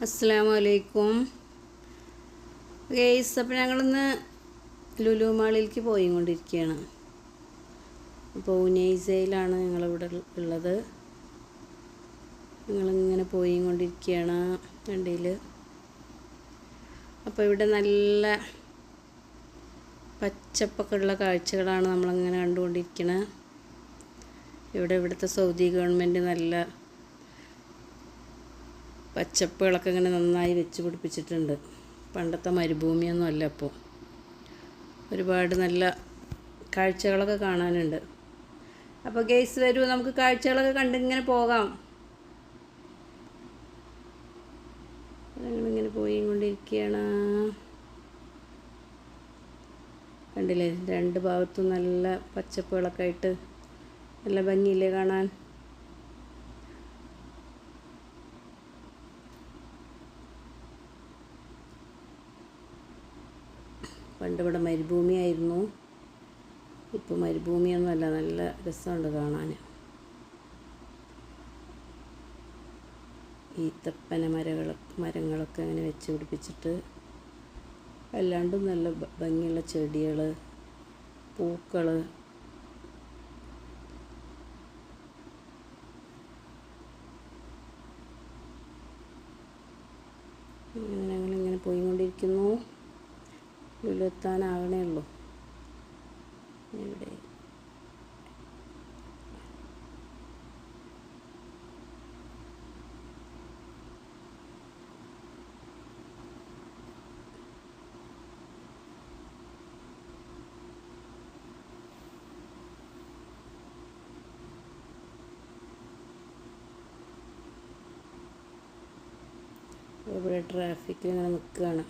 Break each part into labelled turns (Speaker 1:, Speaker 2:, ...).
Speaker 1: അസ്സലാമു അലൈക്കും ഗൈസ്. അപ്പോൾ ഞങ്ങളിന്ന് ലുലു മാളിലേക്ക് പോയിക്കൊണ്ടിരിക്കുകയാണ്. അപ്പോൾ ഉനൈസയിലാണ് ഞങ്ങളിവിടെ ഉള്ളത്. ഞങ്ങളിങ്ങനെ പോയിക്കൊണ്ടിരിക്കുകയാണ് വണ്ടിയിൽ. അപ്പോൾ ഇവിടെ നല്ല പച്ചപ്പൊക്കെ ഉള്ള കാഴ്ചകളാണ് നമ്മളിങ്ങനെ കണ്ടുകൊണ്ടിരിക്കുന്നത്. ഇവിടുത്തെ സൗദി ഗവൺമെൻറ് നല്ല പച്ചപ്പുകളൊക്കെ ഇങ്ങനെ നന്നായി വെച്ച് പിടിപ്പിച്ചിട്ടുണ്ട്. പണ്ടത്തെ മരുഭൂമിയൊന്നും അല്ല. അപ്പോൾ ഒരുപാട് നല്ല കാഴ്ചകളൊക്കെ കാണാനുണ്ട്. അപ്പോൾ ഗൈസ് വരൂ, നമുക്ക് കാഴ്ചകളൊക്കെ കണ്ടിങ്ങനെ പോകാം. ഞങ്ങളിങ്ങനെ പോയിക്കൊണ്ടിരിക്കുകയാണ്. കണ്ടില്ലേ, രണ്ട് ഭാഗത്തും നല്ല പച്ചപ്പുകളൊക്കെ ആയിട്ട് നല്ല ഭംഗിയില്ലേ കാണാൻ. പണ്ടിവിടെ മരുഭൂമിയായിരുന്നു. ഇപ്പോൾ മരുഭൂമിയൊന്നുമല്ല, നല്ല രസമുണ്ട് കാണാൻ. ഈത്തപ്പന മരങ്ങളൊക്കെ അങ്ങനെ വെച്ച് പിടിപ്പിച്ചിട്ട്, അല്ലാണ്ടും നല്ല ഭംഗിയുള്ള ചെടികൾ, പൂക്കൾ. അങ്ങനെ ഞങ്ങളിങ്ങനെ പോയിക്കൊണ്ടിരിക്കുന്നു. ലുലുത്താനാകണേ ഉള്ളൂ. ഇവിടെ ട്രാഫിക്കിൽ ഇങ്ങനെ നിൽക്കുകയാണ്.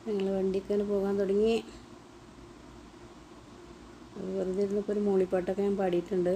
Speaker 1: ഞങ്ങൾ വണ്ടിക്കാണ് പോകാൻ തുടങ്ങി. വെറുതെ ഇരുന്നപ്പോൾ ഒരു മൂളിപ്പാട്ടൊക്കെ ഞാൻ പാടിയിട്ടുണ്ട്.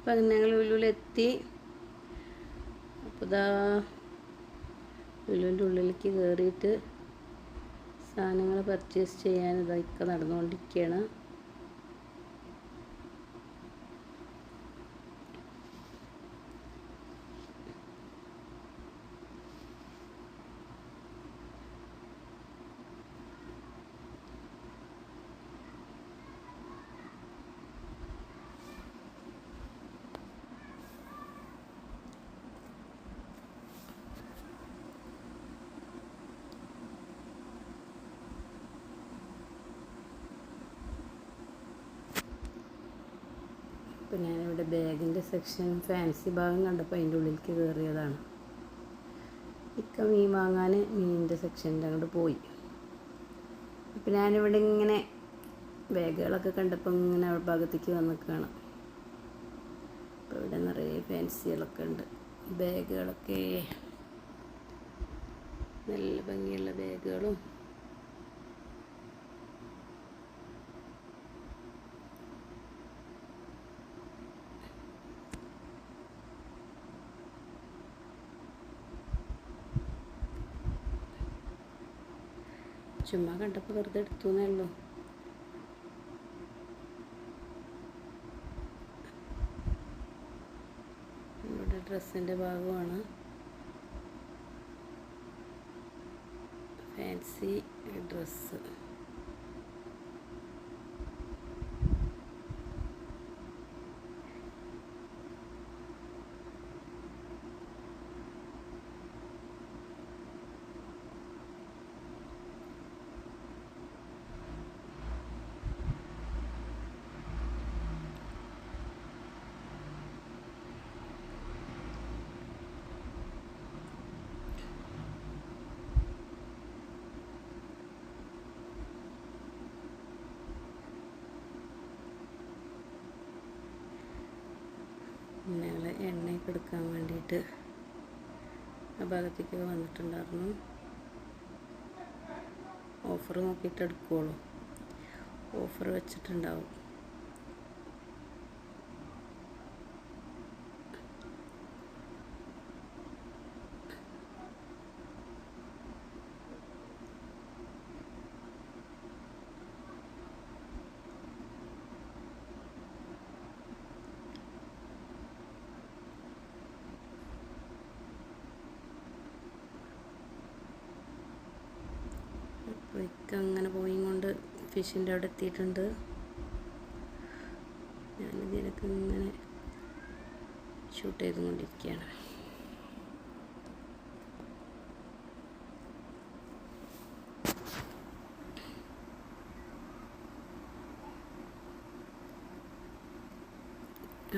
Speaker 1: അപ്പം അങ്ങനെ ഞങ്ങൾ ലുലുവിലെത്തി. അപ്പോൾ ഇതാ ലുലുവിൻ്റെ ഉള്ളിലേക്ക് കയറിയിട്ട് സാധനങ്ങൾ പർച്ചേസ് ചെയ്യാൻ ഇതൊക്കെ നടന്നുകൊണ്ടിരിക്കുകയാണ്. അപ്പോൾ ഞാനിവിടെ ബാഗിൻ്റെ സെക്ഷൻ ഫാൻസി ഭാഗം കണ്ടപ്പോൾ അതിൻ്റെ ഉള്ളിലേക്ക് കയറിയതാണ്. ഇക്ക മീൻ വാങ്ങാൻ മീനിൻ്റെ സെക്ഷനിൽ അങ്ങോട്ട് പോയി. അപ്പോൾ ഞാനിവിടെ ഇങ്ങനെ ബാഗുകളൊക്കെ കണ്ടപ്പോൾ ഇങ്ങനെ ഭാഗത്തേക്ക് വന്നിക്കുകയാണ്. അപ്പോൾ ഇവിടെ നിറയെ ഫാൻസികളൊക്കെ ഉണ്ട്. ബാഗുകളൊക്കെ നല്ല ഭംഗിയുള്ള ബാഗുകളും ചുമ്മാ കണ്ടപ്പോൾ വെറുതെ എടുത്തു എന്നേ ഉള്ളൂ. ഇവിടെ ഡ്രസ്സിൻ്റെ ഭാഗമാണ്. Fancy dress. ഞങ്ങൾ എണ്ണയൊക്കെ എടുക്കാൻ വേണ്ടിയിട്ട് ആ ഭാഗത്തേക്ക് വന്നിട്ടുണ്ടായിരുന്നു. ഓഫർ നോക്കിയിട്ട് എടുക്കുകയുള്ളൂ. ഓഫർ വെച്ചിട്ടുണ്ടാവും. അപ്പോൾ അങ്ങനെ പോയി കൊണ്ട് ഫിഷിൻ്റെ അവിടെ എത്തിയിട്ടുണ്ട്. ഞാനിതിനൊക്കെ ഇങ്ങനെ ഷൂട്ട് ചെയ്തുകൊണ്ടിരിക്കുകയാണ്.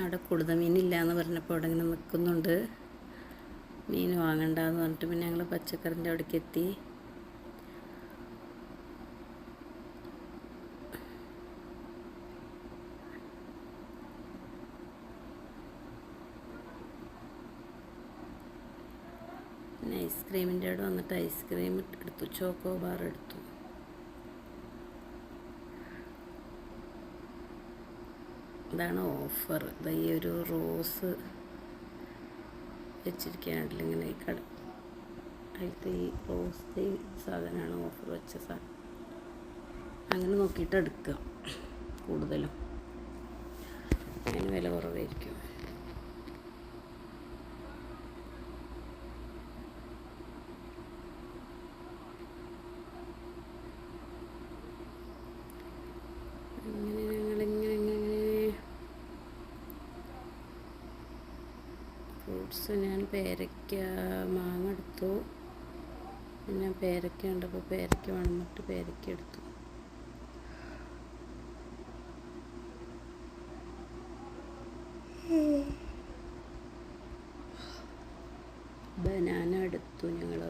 Speaker 1: അവിടെ കൂടുതൽ മീനില്ല എന്ന് പറഞ്ഞപ്പോൾ അവിടെ ഇങ്ങനെ നിൽക്കുന്നുണ്ട്. മീൻ വാങ്ങണ്ടെന്ന് പറഞ്ഞിട്ട് പിന്നെ ഞങ്ങൾ പച്ചക്കറിൻ്റെ അവിടേക്ക് എത്തി. പിന്നെ ഐസ്ക്രീമിൻ്റെ അവിടെ വന്നിട്ട് ഐസ്ക്രീം എടുത്തു. ചോക്കോ ബാർ എടുത്തു. ഇതാണ് ഓഫർ. ഇത് ഈ ഒരു റോസ് വെച്ചിരിക്കുകയാണല്ലോ ഇങ്ങനെ ഈ കട. അതിലത്തെ ഈ റോസ് സാധനമാണ് ഓഫർ വെച്ച സാധനം. അങ്ങനെ നോക്കിയിട്ട് എടുക്കുക. കൂടുതലും അതിന് വില കുറവായിരിക്കും. അങ്ങനെ ഫ്രൂട്ട്സ് ഞാൻ പേരയ്ക്ക, മാങ്ങ എടുത്തു. പിന്നെ പേരയ്ക്ക കണ്ടപ്പോൾ പേരയ്ക്ക വേണമെന്നിട്ട് പേരയ്ക്ക എടുത്തു. ബനാന എടുത്തു ഞങ്ങൾ.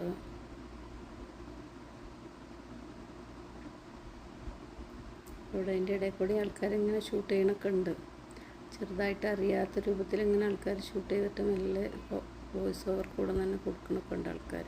Speaker 1: ഇവിടെ അതിൻ്റെ ഇടയിൽ കൂടി ആൾക്കാരിങ്ങനെ ഷൂട്ട് ചെയ്യണൊക്കെ ഉണ്ട്. ചെറുതായിട്ട് അറിയാത്ത രൂപത്തിൽ ഇങ്ങനെ ആൾക്കാർ ഷൂട്ട് ചെയ്തിട്ട് മെല്ലെ വോയിസ് ഓവർ കൂടെ തന്നെ കൊടുക്കണൊക്കെ ഉണ്ട് ആൾക്കാർ.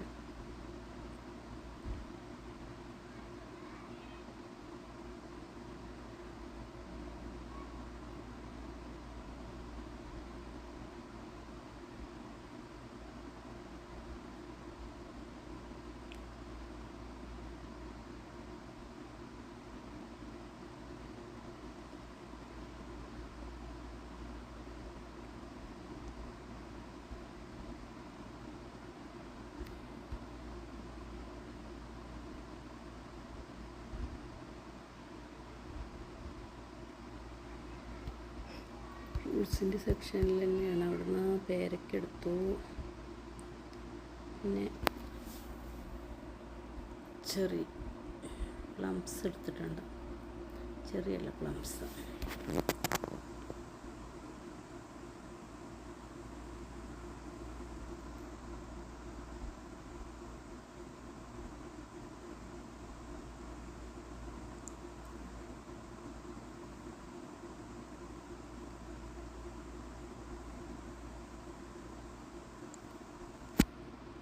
Speaker 1: ഫ്രൂട്ട്സിൻ്റെ സെക്ഷനിൽ തന്നെയാണ്. അവിടുന്ന് പേരയ്ക്ക എടുത്തു. പിന്നെ ചെറി പ്ലംസ് എടുത്തിട്ടുണ്ട്. ചെറിയല്ല പ്ലംസ്.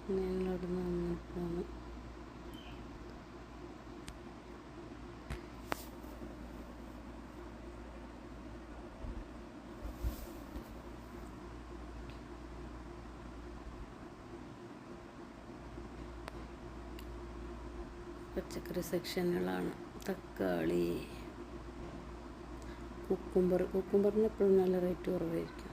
Speaker 1: ഞങ്ങളവിടെ നിന്ന് അങ്ങനെ പോന്നു. പച്ചക്കറി സെക്ഷനുകളാണ്. തക്കാളി, കുക്കുംബറിന് എപ്പോഴും നല്ല റേറ്റ് കുറവായിരിക്കും.